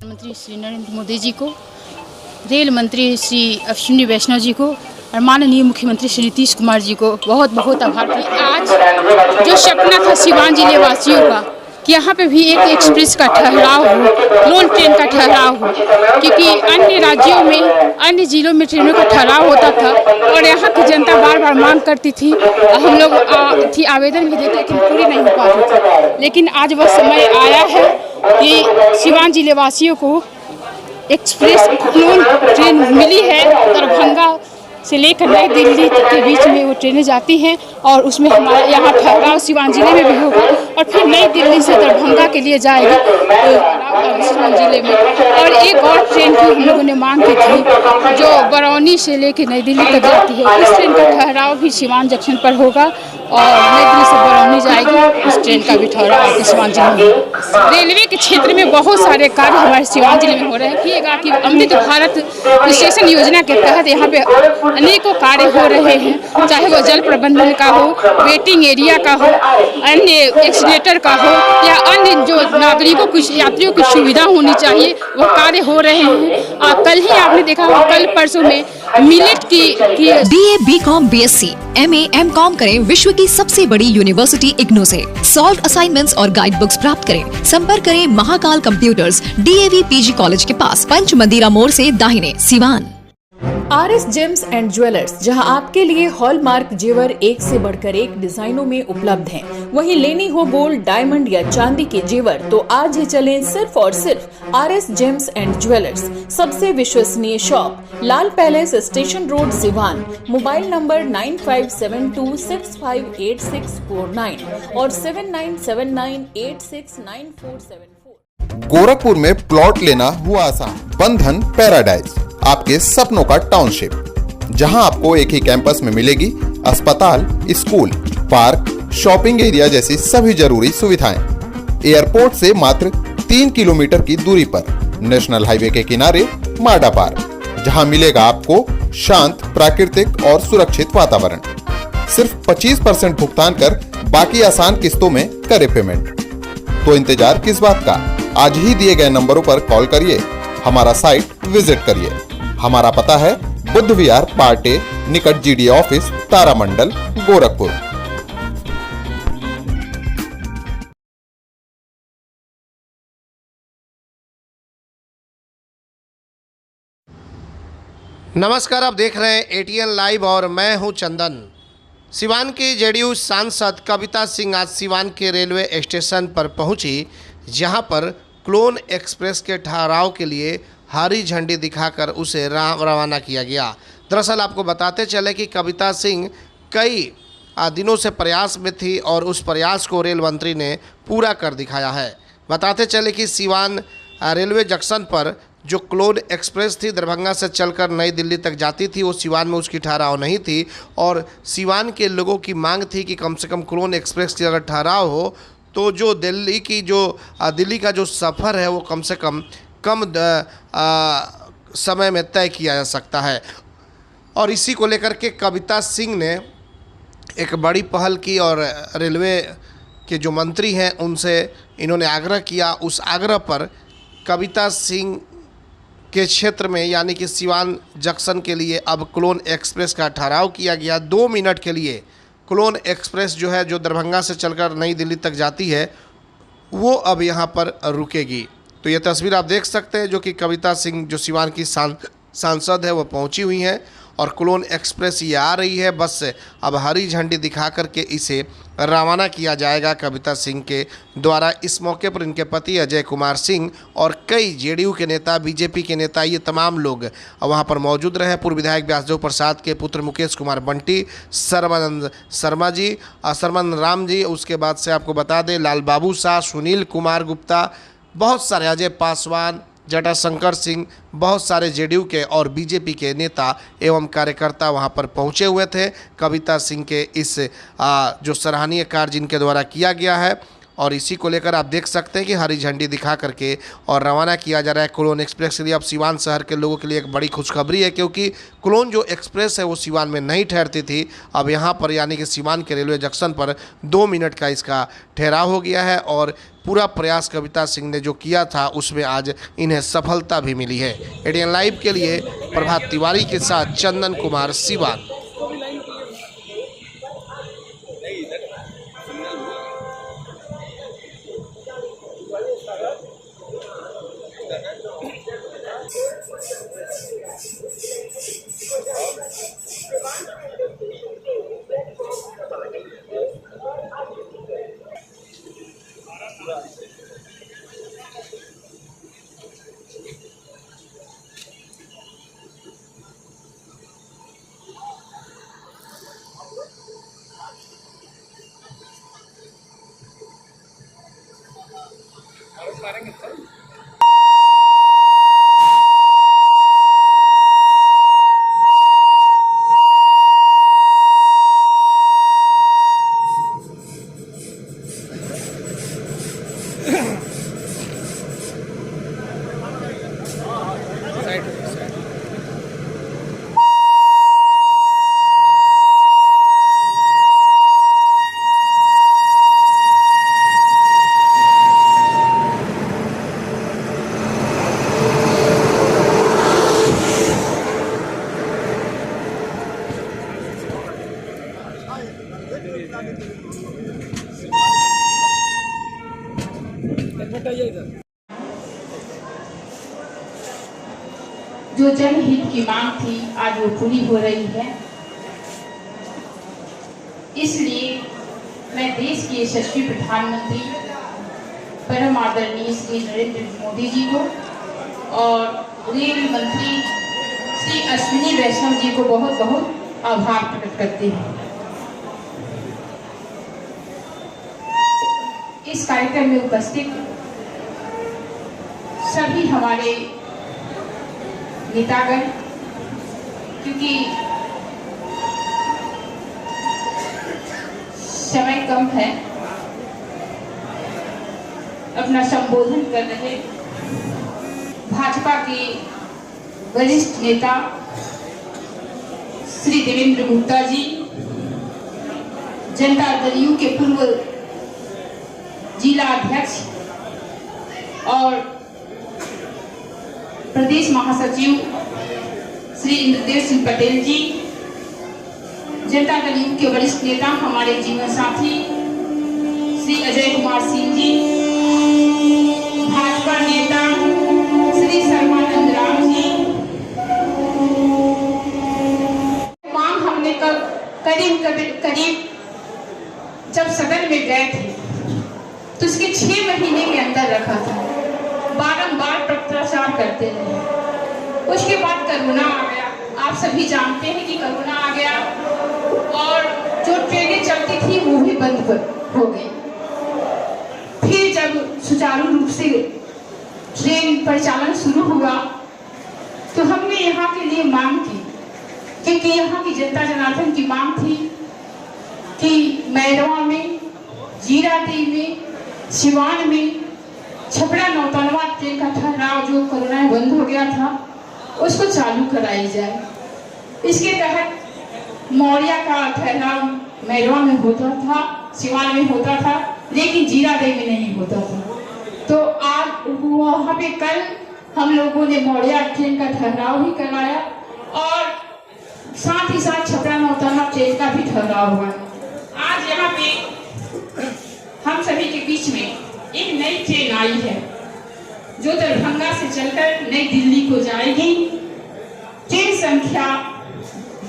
प्रधानमंत्री श्री नरेंद्र मोदी जी को, रेल मंत्री श्री अश्विनी वैष्णव जी को और माननीय मुख्यमंत्री श्री नीतीश कुमार जी को बहुत बहुत आभार कि आज जो सपना था सिवान जिले वासियों का कि यहाँ पे भी एक एक्सप्रेस का ठहराव हो, क्लोन ट्रेन का ठहराव हो, क्योंकि अन्य राज्यों में अन्य जिलों में ट्रेनों का ठहराव होता था और यहाँ की जनता बार बार मांग करती थी। हम लोग आवेदन भी देते थे, पूरी नहीं हो पाती थी, लेकिन आज वह समय आया है कि सिवान जिले वासियों को एक्सप्रेस क्लोन ट्रेन मिली है। दरभंगा से लेकर नई दिल्ली के बीच में वो ट्रेनें जाती हैं और उसमें हमारे यहाँ ठहराव सिवान जिले में भी होगा और फिर नई दिल्ली से दरभंगा के लिए जाएगी सिवान जिले में। और एक और ट्रेन की हम लोगों ने मांग की थी जो बरौनी से लेकर नई दिल्ली तक जाती है, इस ट्रेन का ठहराव भी सिवान जंक्शन पर होगा और नई दिल्ली से बरौनी जाएगी। इस ट्रेन का भी ठहराव आपके सिवान जिले में। रेलवे के क्षेत्र में बहुत सारे कार्य हमारे सिवान जिले में हो रहे हैं कि अमृत भारत स्टेशन योजना के तहत यहाँ पे अनेकों कार्य हो रहे हैं, चाहे वो जल प्रबंधन का हो, वेटिंग एरिया का हो, अन्य एक्सीलेटर का हो या अन्य जो नागरिकों की यात्रियों की सुविधा होनी चाहिए वो कार्य हो रहे हैं। कल ही आपने देखा होगा, कल परसों में मिलेट की BA, BCom, BSc, MA, MCom करें विश्व की सबसे बड़ी यूनिवर्सिटी इग्नू से। सॉल्व असाइनमेंट्स और गाइड बुक्स प्राप्त करें। संपर्क करें Mahakal computers, DAV PG college के पास, पंच मंदिरा मोड़ से दाहिने, Siwan. RS James and jewellers, जहां आपके लिए हॉलमार्क जेवर एक से बढ़कर एक डिजाइनों में उपलब्ध हैं। वहीं लेनी हो गोल्ड, डायमंड या चांदी के जेवर तो आज ही चलें सिर्फ और सिर्फ RS जेम्स एंड ज्वेलर्स। सबसे विश्वसनीय shop, Lal palace, station road, Siwan. Mobile number 9572658649 और 7979869474। गोरखपुर में प्लॉट लेना हुआ आसान। बंधन पैराडाइज, आपके सपनों का टाउनशिप, जहां आपको एक ही कैंपस में मिलेगी अस्पताल, स्कूल, पार्क, शॉपिंग एरिया जैसी सभी जरूरी सुविधाएं। एयरपोर्ट से मात्र 3 किलोमीटर की दूरी पर, नेशनल हाईवे के किनारे माडा पार्क, जहां मिलेगा आपको शांत, प्राकृतिक और सुरक्षित वातावरण। सिर्फ 25% भुगतान कर बाकी आसान किस्तों में करे पेमेंट। तो इंतजार किस बात का? आज ही दिए गए नंबरों पर कॉल करिए, हमारा साइट विजिट करिए। हमारा पता है बुद्ध विहार पार्टे निकट GD ऑफिस, तारामंडल, गोरखपुर। नमस्कार, आप देख रहे हैं ATN लाइव और मैं हूं चंदन। सिवान की JDU सांसद कविता सिंह आज सिवान के रेलवे स्टेशन पर पहुंची, जहां पर क्लोन एक्सप्रेस के ठहराव के लिए हरी झंडी दिखाकर उसे रवाना किया गया। दरअसल आपको बताते चले कि कविता सिंह कई दिनों से प्रयास में थी और उस प्रयास को रेल मंत्री ने पूरा कर दिखाया है। बताते चले कि सिवान रेलवे जंक्शन पर जो क्लोन एक्सप्रेस थी, दरभंगा से चलकर नई दिल्ली तक जाती थी, वो सिवान में उसकी ठहराव नहीं थी और सिवान के लोगों की मांग थी कि कम से कम क्लोन एक्सप्रेस की अगर ठहराव हो तो जो दिल्ली का जो सफ़र है वो कम से कम समय में तय किया जा सकता है। और इसी को लेकर के कविता सिंह ने एक बड़ी पहल की और रेलवे के जो मंत्री हैं उनसे इन्होंने आग्रह किया। उस आग्रह पर कविता सिंह के क्षेत्र में यानी कि सिवान जंक्शन के लिए अब क्लोन एक्सप्रेस का ठहराव किया गया। 2 मिनट के लिए क्लोन एक्सप्रेस जो है, जो दरभंगा से चलकर नई दिल्ली तक जाती है, वो अब यहाँ पर रुकेगी। तो ये तस्वीर आप देख सकते हैं जो कि कविता सिंह जो सिवान की सांसद है वो पहुंची हुई हैं और क्लोन एक्सप्रेस ये आ रही है। बस अब हरी झंडी दिखा करके इसे रवाना किया जाएगा कविता सिंह के द्वारा। इस मौके पर इनके पति अजय कुमार सिंह और कई JDU के नेता, BJP के नेता, ये तमाम लोग वहां पर मौजूद रहे। पूर्व विधायक व्यासदेव प्रसाद के पुत्र मुकेश कुमार बंटी, सर्बानंद शर्मा जी, सरमन राम जी, उसके बाद से आपको बता दें लाल बाबू शाह, सुनील कुमार गुप्ता, बहुत सारे, अजय पासवान, जटाशंकर सिंह, बहुत सारे JDU के और BJP के नेता एवं कार्यकर्ता वहां पर पहुंचे हुए थे। कविता सिंह के इस जो सराहनीय कार्य जिनके द्वारा किया गया है और इसी को लेकर आप देख सकते हैं कि हरी झंडी दिखा करके और रवाना किया जा रहा है क्लोन एक्सप्रेस के लिए। अब सिवान शहर के लोगों के लिए एक बड़ी खुशखबरी है, क्योंकि क्लोन जो एक्सप्रेस है वो सिवान में नहीं ठहरती थी। अब यहाँ पर यानी कि सिवान के रेलवे जंक्शन पर 2 मिनट का इसका ठहराव हो गया है और पूरा प्रयास कविता सिंह ने जो किया था उसमें आज इन्हें सफलता भी मिली है। एडीएन लाइव के लिए प्रभात तिवारी के साथ चंदन कुमार, सिवान। जो जनहित की मांग थी आज वो पूरी हो रही है। इसलिए मैं देश के यशस्वी प्रधानमंत्री परम आदरणीय श्री नरेंद्र मोदी जी को और रेल मंत्री श्री अश्विनी वैष्णव जी को बहुत बहुत आभार प्रकट करते हैं। इस कार्यक्रम में उपस्थित सभी हमारे नेतागण, क्योंकि समय कम है, अपना संबोधन कर रहे भाजपा के वरिष्ठ नेता श्री देवेंद्र गुप्ता जी, जनता दल यू के पूर्व जिला अध्यक्ष और प्रदेश महासचिव श्री इंद्रदेव सिंह पटेल जी, जनता दल यू के वरिष्ठ नेता हमारे जीवन साथी श्री अजय कुमार सिंह जी, भाजपा नेता श्री सर्बानंद राम जी। मांग हमने करीब जब सदन में गए थे तो उसके 6 महीने के अंदर रखा था, बारंबार पत्राचार करते रहे। उसके बाद कोरोना आ गया, आप सभी जानते हैं कि कोरोना आ गया और जो ट्रेनें चलती थी वो भी बंद हो गई। फिर जब सुचारू रूप से ट्रेन परिचालन शुरू हुआ तो हमने यहाँ के लिए मांग की, क्योंकि यहाँ की जनता जनार्दन की मांग थी कि मैरवा में, जीरादेई में, सिवान में छपरा नौतनवा ट्रेन का ठहराव जो कोरोना में बंद हो गया था उसको चालू कराई जाए। इसके तहत मौर्या का ठहराव मैरवा में होता था, सिवान में होता था, लेकिन जीरादेई में नहीं होता था। तो आज वहाँ पे कल हम लोगों ने मौर्या ट्रेन का ठहराव भी कराया और साथ ही साथ छपरा नौतनवा ट्रेन का भी ठहराव हुआ। आज यहाँ पे हम सभी के बीच में एक नई ट्रेन आई है जो दरभंगा से चलकर नई दिल्ली को जाएगी। ट्रेन संख्या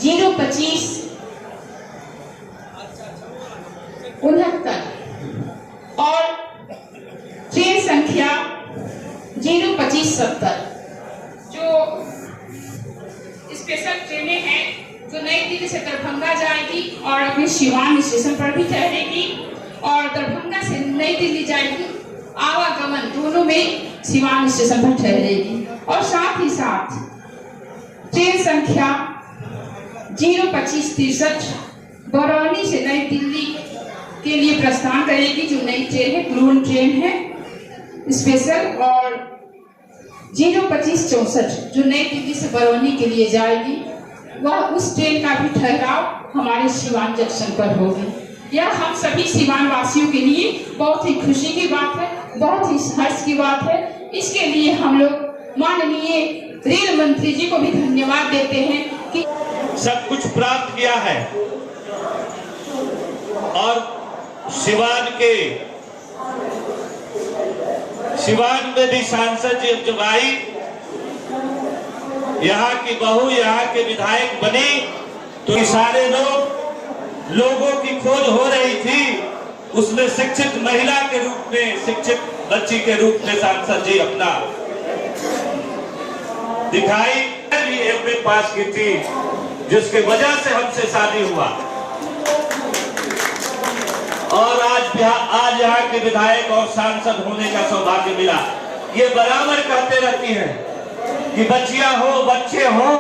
02569 और ट्रेन संख्या 02570 जो स्पेशल ट्रेनें हैं जो नई दिल्ली से दरभंगा जाएगी और अपने सिवान स्टेशन पर भी ठहरेगी और दरभंगा से नई दिल्ली जाएगी। आवागमन दोनों में सिवान स्टेशन पर ठहरेगी। और साथ ही साथ ट्रेन संख्या 02563 बरौनी से नई दिल्ली के लिए प्रस्थान करेगी। जो नई ट्रेन है क्लोन ट्रेन है स्पेशल, और 02564 जो नई दिल्ली से बरौनी के लिए जाएगी, वह उस ट्रेन का भी ठहराव हमारे सिवान जंक्शन पर होगी। यह हम सभी सिवान वासियों के लिए बहुत ही खुशी की बात है, बहुत ही हर्ष की बात है। इसके लिए हम लोग माननीय रेल मंत्री जी को भी धन्यवाद देते हैं कि सब कुछ प्राप्त किया है और सिवान में भी सांसद जब आई, यहाँ की बहू यहाँ के विधायक बनी, तो सारे लोगों की खोज हो रही थी। उसमें शिक्षित महिला के रूप में, शिक्षित बच्ची के रूप में सांसद जी अपना दिखाई। एमए पास की थी, जिसके वजह से हमसे शादी हुआ, और आज यहाँ के विधायक और सांसद होने का सौभाग्य मिला। ये बराबर कहते रहती हैं कि बच्चियां हो, बच्चे हो।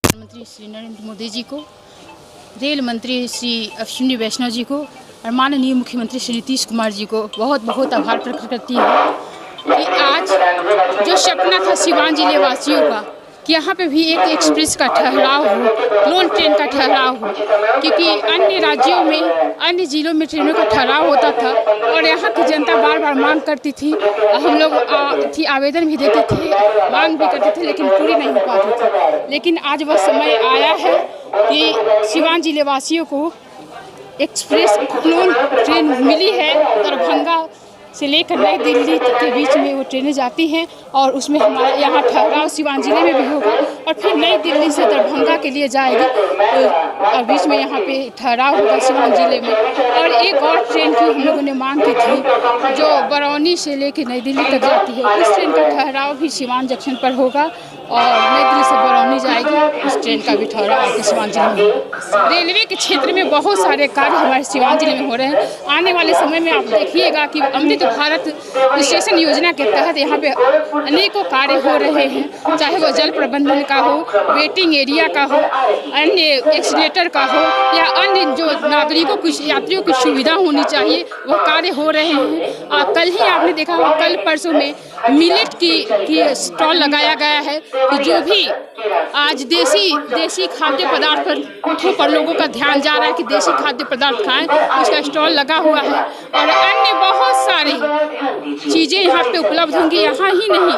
प्रधानमंत्री श्री नरेंद्र मोदी जी को, रेल मंत्री श्री अश्विनी वैष्णव जी को और माननीय मुख्यमंत्री श्री नीतीश कुमार जी को बहुत बहुत आभार प्रकट करती हूँ कि आज जो सपना था सिवान जिले वासियों का कि यहाँ पे भी एक एक्सप्रेस का ठहराव हो, क्लोन ट्रेन का ठहराव हो, क्योंकि अन्य राज्यों में, अन्य जिलों में ट्रेनों का ठहराव होता था और यहाँ की जनता बार बार मांग करती थी। हम लोग आवेदन भी देते थे, मांग भी करते थे, लेकिन पूरी नहीं हो पाती थी। लेकिन आज वह समय आया है कि सिवान जिले वासियों को एक्सप्रेस क्लोन ट्रेन मिली है। दरभंगा से लेकर नई दिल्ली के बीच में वो ट्रेनें जाती हैं और उसमें हमारे यहाँ ठहराव सिवान जिले में भी होगा और फिर नई दिल्ली से दरभंगा के लिए जाएगी, और बीच में यहाँ पे ठहराव होगा सिवान जिले में। और एक और ट्रेन की हम लोगों ने मांग की थी जो बरौनी से लेकर नई दिल्ली तक जाती है, उस ट्रेन का ठहराव भी सिवान जंक्शन पर होगा और नई दिल्ली से बरौनी जाएगी, उस ट्रेन का भी ठहराव आपके सिवान जिले में होगा। रेलवे के क्षेत्र में बहुत सारे कार्य हमारे सिवान जिले में हो रहे हैं। आने वाले समय में आप देखिएगा कि अमृत भारत स्टेशन योजना के तहत यहाँ पे अनेकों कार्य हो रहे हैं, चाहे वो जल प्रबंधन का हो, वेटिंग एरिया का हो, अन्य एक्सीलेटर का हो, या अन्य जो नागरिकों की, यात्रियों की सुविधा होनी चाहिए, वो कार्य हो रहे हैं। कल ही आपने देखा होगा, कल परसों में मिलेट की स्टॉल लगाया गया है कि जो भी आज देसी खाद्य पदार्थ पर लोगों का ध्यान जा रहा है कि देसी खाद्य पदार्थ खाएं, उसका स्टॉल लगा हुआ है। और अन्य बहुत सारी चीज़ें यहाँ पे उपलब्ध होंगी। यहाँ ही नहीं,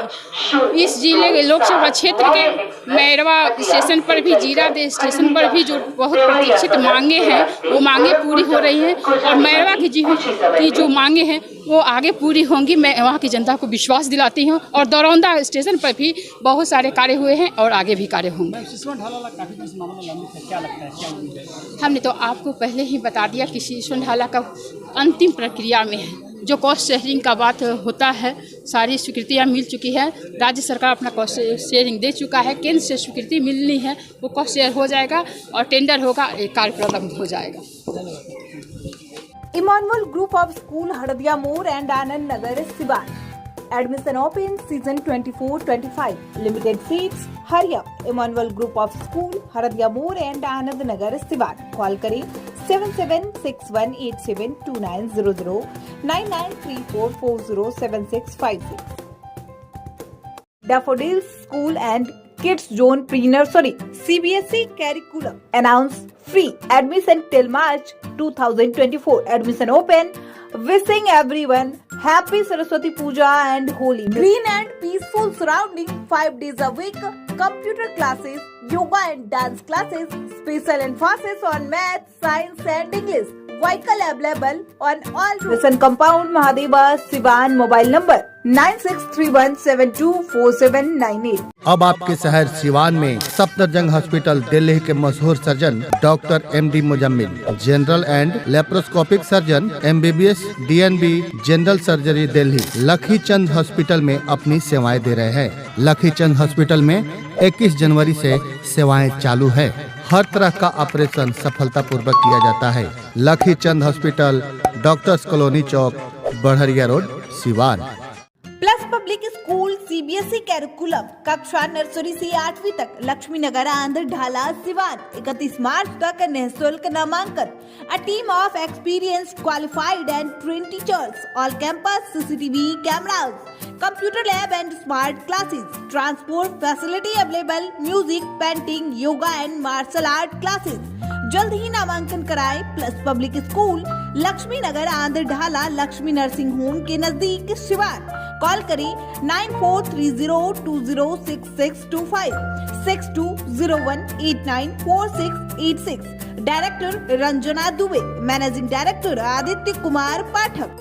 इस जिले के लोकसभा क्षेत्र के मैरवा स्टेशन पर भी, जीरादेव स्टेशन पर भी जो बहुत प्रतीक्षित मांगे हैं, वो मांगे पूरी हो रही हैं। और मैरवा की जो मांगे हैं वो आगे पूरी होंगी, मैं वहाँ की जनता को विश्वास दिलाती हूँ। और दरौंदा स्टेशन पर भी बहुत सारे कार्य हुए हैं और आगे भी कार्य होंगे। हमने तो आपको पहले ही बता दिया कि सिसवन ढाला का अंतिम प्रक्रिया में है। जो कॉस्ट शेयरिंग का बात होता है, सारी स्वीकृतियाँ मिल चुकी है। राज्य सरकार अपना कॉस्ट शेयरिंग दे चुका है, केंद्र से स्वीकृति मिलनी है, वो कॉस्ट शेयर हो जाएगा और टेंडर होगा, एक कार्य प्रारंभ हो जाएगा। Emmanuel Group of School Haradiya More and Anand Nagar Siwan. Admission open season 24-25. Limited seats. Hurry up. Emmanuel Group of School Haradiya More and Anand Nagar Siwan. Call करें 7761872900 9934407656. Daffodils School and Kids Zone Pre-Nursery CBSE Curriculum announced free admission till March 2024. Admission open. Wishing everyone happy Saraswati Puja and Holi. Green and peaceful surrounding 5 days a week. Computer classes, yoga and dance classes, special emphasis on math, science and English. Vehicle available on all routes. Listen Compound Mahadeva Siwan. Mobile number 9631724798. अब आपके शहर सिवान में Safdarjung hospital Delhi के मशहूर surgeon doctor MD Muzammil, general and laparoscopic surgeon MBBS DNB general surgery Delhi लखी Chand hospital में अपनी सेवाएं दे रहे हैं। लखी चंद हॉस्पिटल में 21 जनवरी से सेवाएं चालू है। हर तरह का ऑपरेशन सफलतापूर्वक किया जाता है। Lakhi Chand hospital, doctors colony chowk, Badharia road, Siwan. Plus Public School CBSE CBSE curriculum कक्षा नर्सरी से 8वीं तक लक्ष्मी नगर आंध्र ढाला सिवान 31 मार्च तक निःशुल्क नामांकन। A team of experienced, qualified and trained teachers, all campus CCTV cameras, computer lab and smart classes, transport facility available, music, painting, yoga and martial art classes। जल्द ही नामांकन कराएं। प्लस पब्लिक स्कूल लक्ष्मी नगर आंध्र ढाला लक्ष्मी नर्सिंग होम के नजदीक Siwan. Call करें 9430206625 6201894686। Director Ranjana Dubey, managing director Aditya Kumar पाठक।